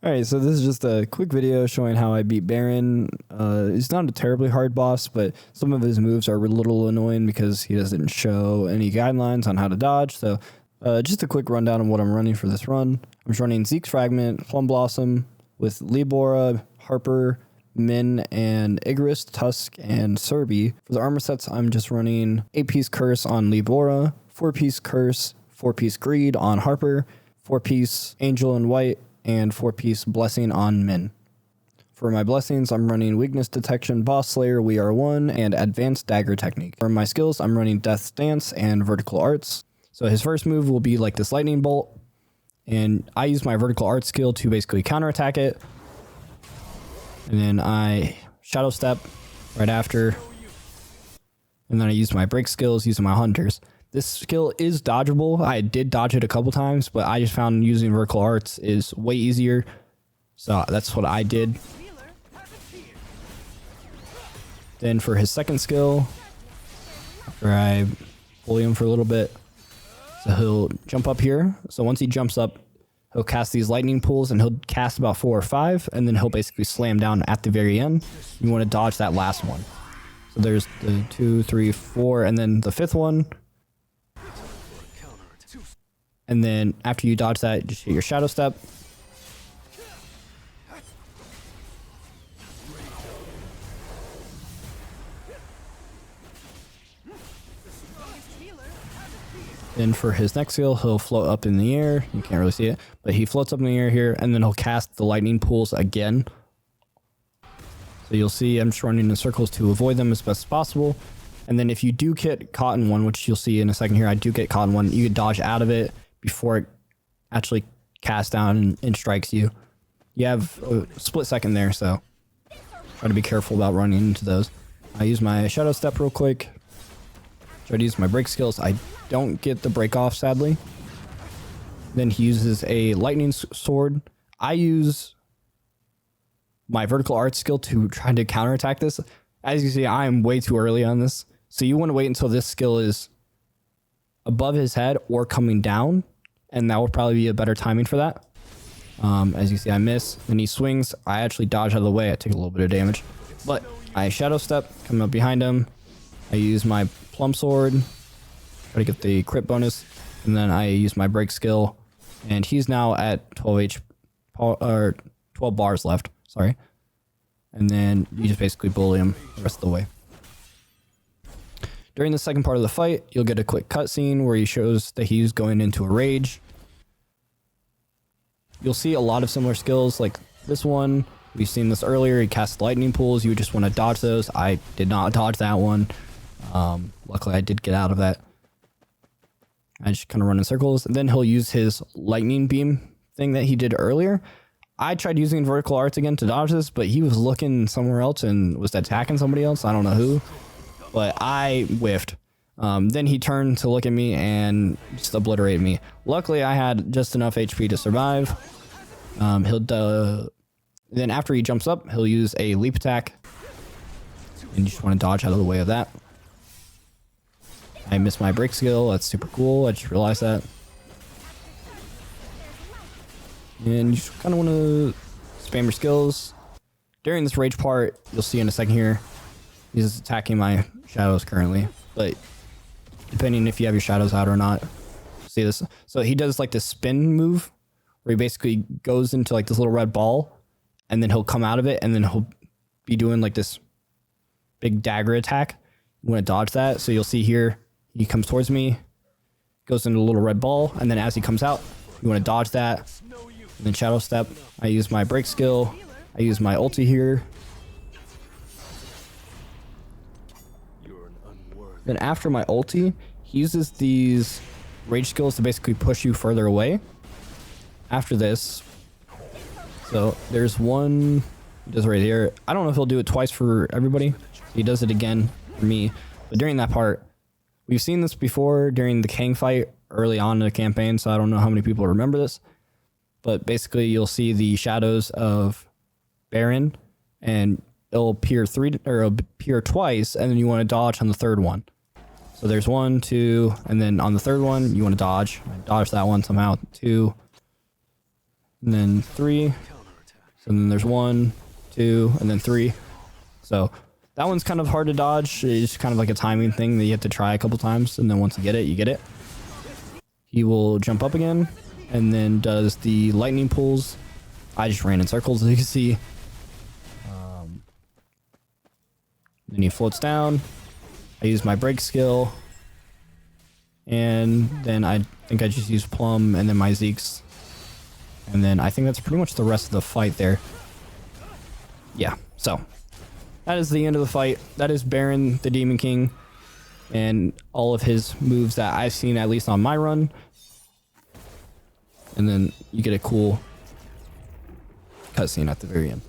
Alright, so this is just a quick video showing how I beat Baran. He's not a terribly hard boss, but some of his moves are a little annoying because he doesn't show any guidelines on how to dodge. So just a quick rundown of what I'm running for this run. I'm running Zeke's Fragment, Plum Blossom with Libora, Harper, Min, and Igris, Tusk, and Serbi. For the armor sets, I'm just running 8-piece Curse on Libora, 4-piece Curse, 4-piece Greed on Harper, 4-piece Angel in White, and 4-piece Blessing on Min. For my blessings, I'm running Weakness Detection, Boss Slayer, We Are One, and Advanced Dagger Technique. For my skills, I'm running Death's Dance and Vertical Arts. So his first move will be like this Lightning Bolt, and I use my Vertical Arts skill to basically counterattack it. And then I Shadow Step right after, and then I use my break skills using my Hunters. This skill is dodgeable. I did dodge it a couple times, but I just found using Vertical Arts is way easier. So that's what I did. Then for his second skill, after I bully him for a little bit, so he'll jump up here. So once he jumps up, he'll cast these lightning pools, and he'll cast about 4 or 5, and then he'll basically slam down at the very end. You want to dodge that last one. So there's the 2, 3, 4, and then the 5th one. And then after you dodge that, just hit your Shadow Step. Then for his next skill, he'll float up in the air. You can't really see it, but he floats up in the air here, and then he'll cast the lightning pools again. So you'll see I'm just running in circles to avoid them as best as possible. And then if you do get caught in one, which you'll see in a second here, I do get caught in one, you can dodge out of it before it actually casts down and strikes you. You have a split second there, so try to be careful about running into those. I use my Shadow Step real quick. Try to use my break skills. I don't get the break off, sadly. Then he uses a lightning sword. I use my Vertical Arts skill to try to counterattack this. As you see, I am way too early on this. So you want to wait until this skill is above his head or coming down, and that will probably be a better timing for that. As you see, I miss. Then he swings. I actually dodge out of the way. I take a little bit of damage, but I Shadow Step, come up behind him. I use my Plum Sword, try to get the crit bonus, and then I use my break skill, and he's now at 12 bars left. Sorry. And then you just basically bully him the rest of the way. During the second part of the fight, you'll get a quick cutscene where he shows that he's going into a rage. You'll see a lot of similar skills like this one. We've seen this earlier. He casts lightning pools. You just want to dodge those. I did not dodge that one. Luckily, I did get out of that. I just kind of run in circles. And then he'll use his lightning beam thing that he did earlier. I tried using Vertical Arts again to dodge this, but he was looking somewhere else and was attacking somebody else. I don't know who, but I whiffed. Then he turned to look at me and just obliterated me. Luckily, I had just enough HP to survive. Then after he jumps up, he'll use a leap attack, and you just want to dodge out of the way of that. I missed my break skill. That's super cool. I just realized that. And you just kind of want to spam your skills. During this rage part, you'll see in a second here, he's attacking my shadows currently. But depending if you have your shadows out or not, see this. So he does like this spin move where he basically goes into like this little red ball, and then he'll come out of it, and then he'll be doing like this big dagger attack. You want to dodge that. So you'll see here, he comes towards me, goes into a little red ball, and then as he comes out, you want to dodge that. And then Shadow Step. I use my break skill. I use my ulti here. Then after my ulti, he uses these rage skills to basically push you further away. After this, so there's one he does right here. I don't know if he'll do it twice for everybody. He does it again for me. But during that part, we've seen this before during the Kang fight early on in the campaign, so I don't know how many people remember this. But basically, you'll see the shadows of Baran, and it'll appear twice, and then you want to dodge on the third one. So there's 1, 2, and then on the third one, you want to dodge. Dodge that one somehow. 2, and then 3, So then there's 1, 2, and then 3. So that one's kind of hard to dodge. It's kind of like a timing thing that you have to try a couple times, and then once you get it, you get it. He will jump up again, and then does the lightning pulls. I just ran in circles, as you can see. Then he floats down. I use my break skill. And then I think I just use Plum and then my Zeke's. And then I think that's pretty much the rest of the fight there. Yeah, so that is the end of the fight. That is Baron the Demon King and all of his moves that I've seen, at least on my run. And then you get a cool cutscene at the very end.